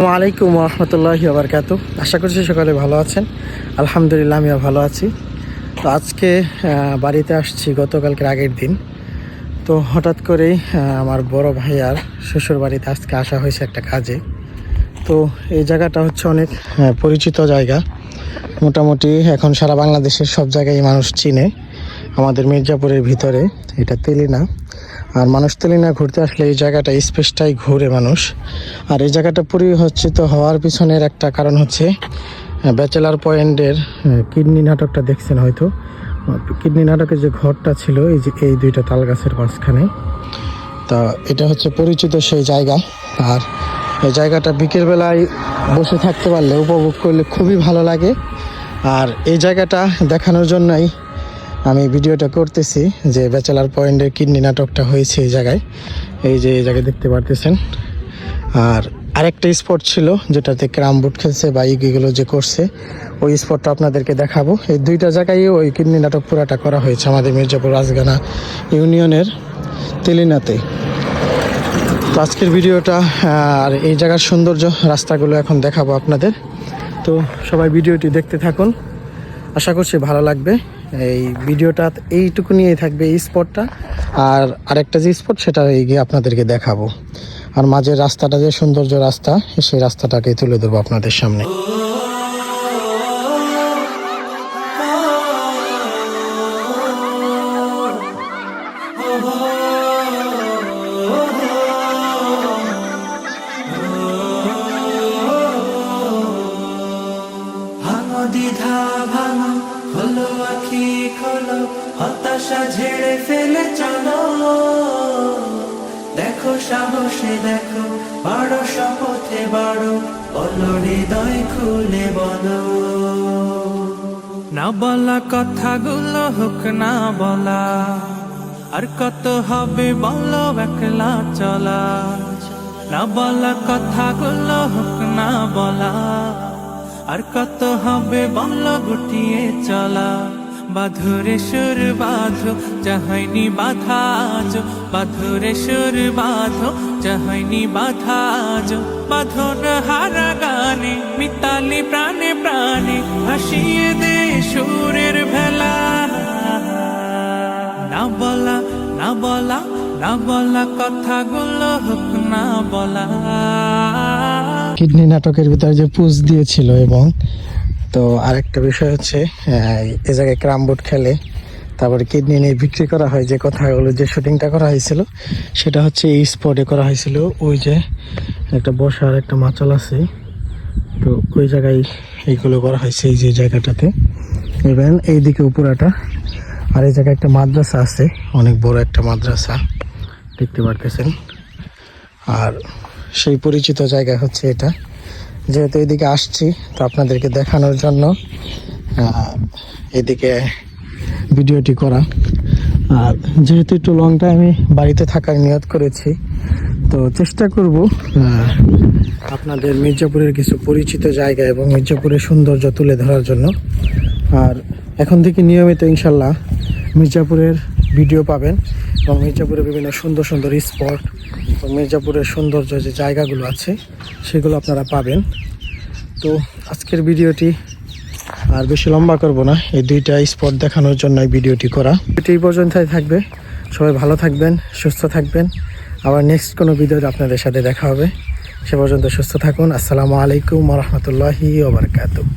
আসসালামু আলাইকুম ওয়া রাহমাতুল্লাহি ওয়া বারাকাতুহু। আশা করছি সকালে ভালো আছেন। আলহামদুলিল্লাহ আমিও ভালো আছি। তো আজকে বাড়িতে আসছি গতকালকের আগের দিন। তো হঠাৎ করেই আমার বড় ভাইয়ার শ্বশুর বাড়িতে আজকে আসা হয়েছে একটা কাজে। তো এই জায়গাটা হচ্ছে অনেক পরিচিত জায়গা। মোটামুটি এখন সারা বাংলাদেশের সব জায়গায় মানুষ চিনে। আমাদের মির্জাপুরের ভিতরে এটা তেলিনা। আর মানুষ তেলিনা ঘুরতে আসলে এই জায়গাটা স্পেসটাই ঘুরে মানুষ। আর এই জায়গাটা পরিচিত হওয়ার পিছনের একটা কারণ হচ্ছে ব্যাচেলার পয়েন্টের কিডনি নাটকটা দেখছেন হয়তো। কিডনি নাটকের যে ঘরটা ছিল এই দুইটা তাল গাছের মাঝখানে, তা এটা হচ্ছে পরিচিত সেই জায়গা। আর এই জায়গাটা বিকেলবেলায় বসে থাকতে পারলে উপভোগ করলে খুবই ভালো লাগে। আর এই জায়গাটা দেখানোর জন্যই আমি ভিডিওটা করতেছি যে ব্যাচেলার পয়েন্টের কিডনি নাটকটা হয়েছে এই জায়গায়। এই জায়গায় দেখতে পারতেছেন। আর আরেকটা স্পট ছিল যেটাতে ক্যারাম বোর্ড খেলছে বা এগুলো যে করছে, ওই স্পটটা আপনাদেরকে দেখাবো। এই দুইটা জায়গায় ওই কিডনি নাটক পুরাটা করা হয়েছে আমাদের মির্জাপুর রাজগানা ইউনিয়নের তেলিনাতে। তো আজকের ভিডিওটা আর এই জায়গার সৌন্দর্য রাস্তাগুলো এখন দেখাবো আপনাদের। তো সবাই ভিডিওটি দেখতে থাকুন, আশা করছি ভালো লাগবে। এই ভিডিওটা এইটুকু নিয়েই থাকবে, এই স্পটটা আর আরেকটা যে স্পট সেটা গিয়ে আপনাদেরকে দেখাবো। আর মাঝের রাস্তাটা যে সৌন্দর্য রাস্তা, সেই রাস্তাটাকে তুলে ধরবো আপনাদের সামনে। দ্বিধা ভাঙো, খোলো আখি খোলো, হতাশা ঝেড়ে ফেলে চলো। দেখো সাহসে দেখো, বাড়ো শপথে বাড়ো, বলো হৃদয় খুলে বলো। না বলা কথাগুলো হোক না বলা, আর কত হবে বলো একলা চলা। না বলা কথাগুলো হোক না বলা, আর কত হবে বলো গুটিয়ে চলা। বাঁধরে সুর বাঁধো যাহয়নি বাধা আজ, বাঁধরে সুর বাঁধো যাহয়নি বাধা আজ। বাঁধন হারা গানে মিতালি প্রাণে প্রাণে, ভাসিয়ে দে সুরের ভেলা। না বলা না বলা না বলা কথাগুলো হোক না বলা। কিডনি নাটকের ভিতরে যে পুজ দিয়েছিল, এবং তো আরেকটা বিষয় হচ্ছে এই জায়গায় ক্যারাম বোর্ড খেলে, তারপরে কিডনি নিয়ে বিক্রি করা হয়, যে কথাগুলো যে শুটিংটা করা হয়েছিল সেটা হচ্ছে এই স্পটে করা হয়েছিল। ওই যে একটা বসার একটা মাচাল আছে, তো ওই জায়গায় এইগুলো করা হয়েছে এই যে জায়গাটাতে। এবং এইদিকে উপরাটা, আর এই জায়গায় একটা মাদ্রাসা আছে, অনেক বড় একটা মাদ্রাসা দেখতে পারতেছেন। আর সেই পরিচিত জায়গা হচ্ছে এটা। যেহেতু এদিকে আসছি তো আপনাদেরকে দেখানোর জন্য এদিকে ভিডিওটি করা। আর যেহেতু একটু লং টাইম আমি বাড়িতে থাকার নিয়ত করেছি, তো চেষ্টা করব আপনাদের মির্জাপুরের কিছু পরিচিত জায়গা এবং মির্জাপুরের সৌন্দর্য তুলে ধরার জন্য। আর এখন থেকে নিয়মিত ইনশাল্লাহ মির্জাপুরের ভিডিও পাবেন, এবং মির্জাপুরের বিভিন্ন সুন্দর সুন্দর স্পট এবং মির্জাপুরের সৌন্দর্য যে জায়গাগুলো আছে সেগুলো আপনারা পাবেন। তো আজকের ভিডিওটি আর বেশি লম্বা করব না, এই দুইটা স্পট দেখানোর জন্য এই ভিডিওটি করা। এই পর্যন্তই থাকবে। সবাই ভালো থাকবেন, সুস্থ থাকবেন। আবার নেক্সট কোনো ভিডিওতে আপনাদের সাথে দেখা হবে। সে পর্যন্ত সুস্থ থাকুন। আসসালামু আলাইকুম ওয়া রাহমাতুল্লাহি ওয়া বারাকাতুহু।